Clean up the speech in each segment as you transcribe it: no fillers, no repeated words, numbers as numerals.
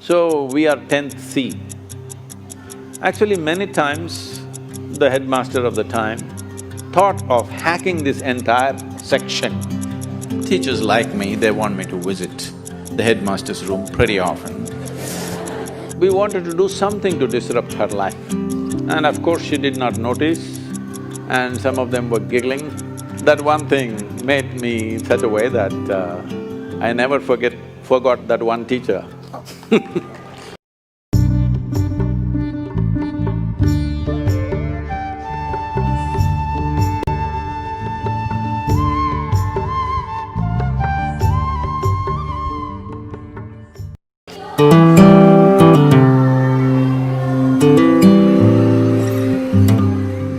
So, we are 10th C. Actually, many times, the headmaster of the time thought of hacking this entire section. Teachers like me, they want me to visit the headmaster's room pretty often. We wanted to do something to disrupt her life. And of course, she did not notice, and some of them were giggling. That one thing made me in such a way that I never forgot that one teacher.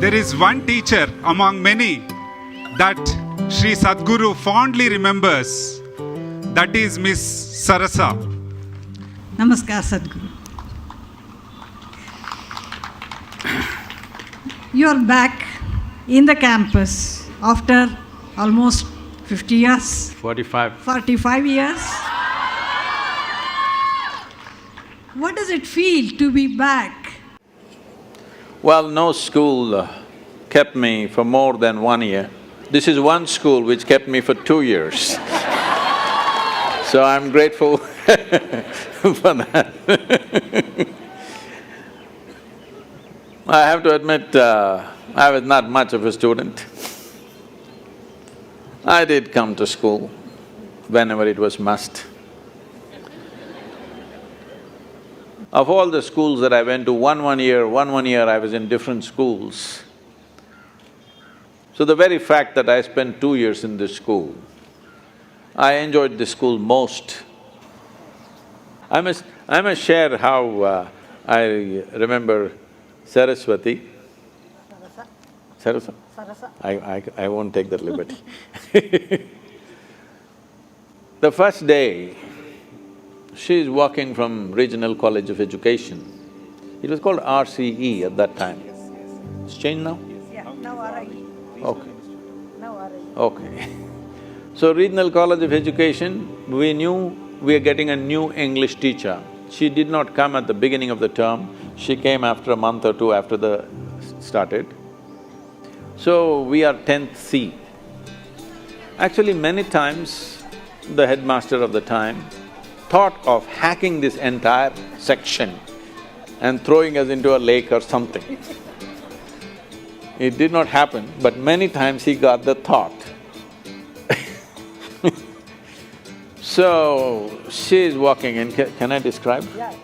There is one teacher among many that Sri Sadhguru fondly remembers. That is Miss Sarasa. Namaskar, Sadhguru. You are back in the campus after almost 50 years. 45. 45 years. What does it feel to be back? Well, no school kept me for more than 1 year. This is one school which kept me for 2 years. So I'm grateful for that. I have to admit, I was not much of a student. I did come to school whenever it was must. Of all the schools that I went to, one year I was in different schools. So the very fact that I spent 2 years in this school, I enjoyed this school most. I must share how I remember Saraswati. Sarasa? I won't take that liberty. The first day, she is walking from Regional College of Education. It was called RCE at that time. It's changed now? Yeah, now RIE. Okay. Now RIE. Okay. So, Regional College of Education, we knew we are getting a new English teacher. She did not come at the beginning of the term, she came after a month or two after the… started. So, we are 10th C. Actually, many times, the headmaster of the time thought of hacking this entire section and throwing us into a lake or something. It did not happen, but many times he got the thought. So, she is walking in… Can I describe? Yeah.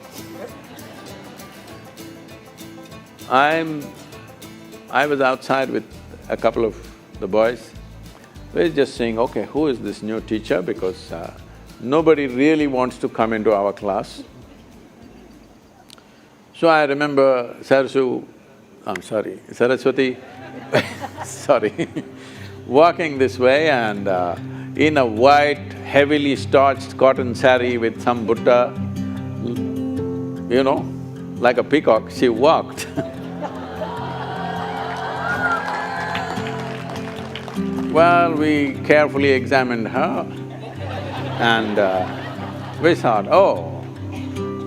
I was outside with a couple of the boys. We were just saying, okay, who is this new teacher, because nobody really wants to come into our class. So I remember Saraswati sorry, walking this way and in a white, heavily starched cotton saree with some Buddha, you know, like a peacock, she walked. Well, we carefully examined her and we thought, oh,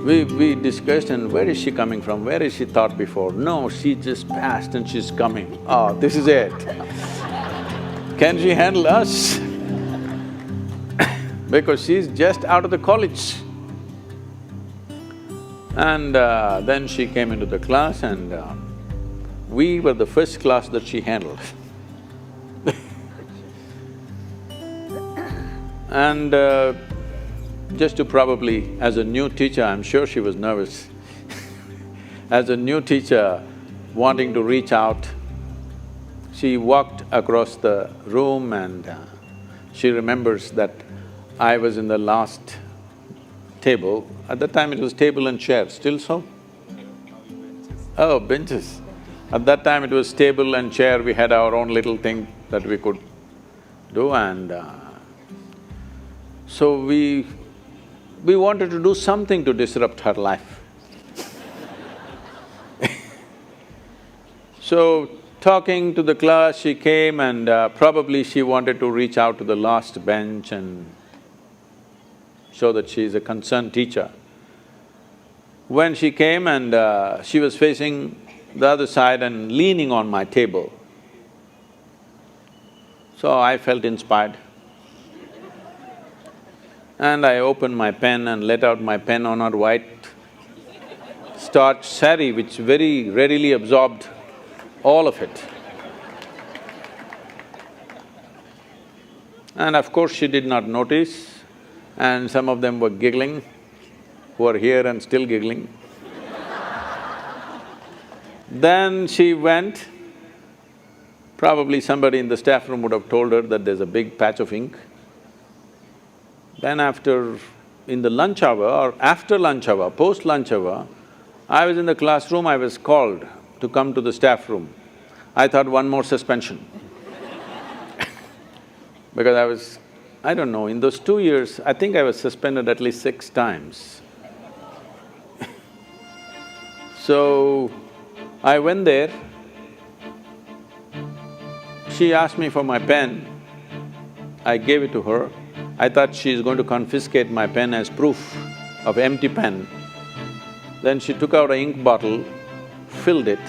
we discussed, and where is she coming from, where is she thought before? No, she just passed and she's coming. Oh, this is it. Can she handle us? Because she's just out of the college. And then she came into the class and we were the first class that she handled. And just to probably… as a new teacher, I'm sure she was nervous. As a new teacher wanting to reach out, she walked across the room and she remembers that I was in the last table. At that time it was table and chair, still so? Oh, benches. At that time it was table and chair, we had our own little thing that we could do, and so we wanted to do something to disrupt her life. So, talking to the class, she came and probably she wanted to reach out to the last bench and show that she is a concerned teacher. when she came and she was facing the other side and leaning on my table. So I felt inspired. And I opened my pen and let out my pen on her white starched saree, which very readily absorbed all of it. And of course, she did not notice, and some of them were giggling, who are here and still giggling. Then she went, probably somebody in the staff room would have told her that there's a big patch of ink. Then in the lunch hour or after lunch hour, post-lunch hour, I was in the classroom, I was called to come to the staff room. I thought one more suspension. Because I don't know, in those 2 years, I think I was suspended at least 6 times. So, I went there, she asked me for my pen, I gave it to her. I thought she's going to confiscate my pen as proof of empty pen. Then she took out an ink bottle, filled it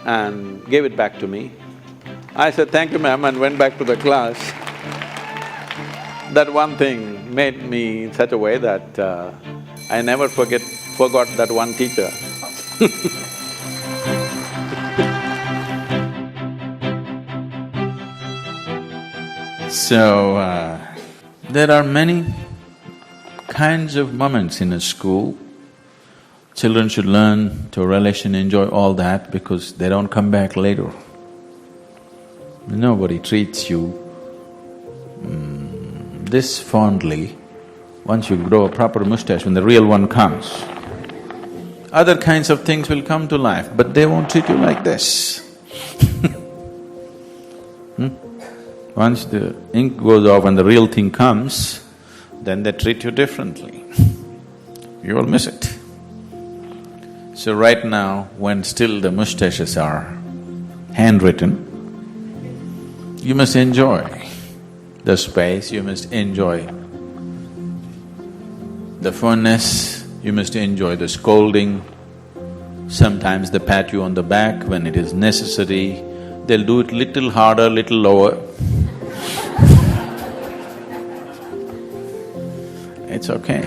and gave it back to me. I said, "Thank you, ma'am," and went back to the class. That one thing made me in such a way that I never forgot that one teacher. So, there are many kinds of moments in a school. Children should learn to relish and enjoy all that because they don't come back later. Nobody treats you this fondly once you grow a proper moustache, when the real one comes. Other kinds of things will come to life, but they won't treat you like this. Once the ink goes off and the real thing comes, then they treat you differently. You will miss it. So right now, when still the moustaches are handwritten, you must enjoy the space, you must enjoy the funness, you must enjoy the scolding. Sometimes they pat you on the back when it is necessary, they'll do it little harder, little lower. It's okay.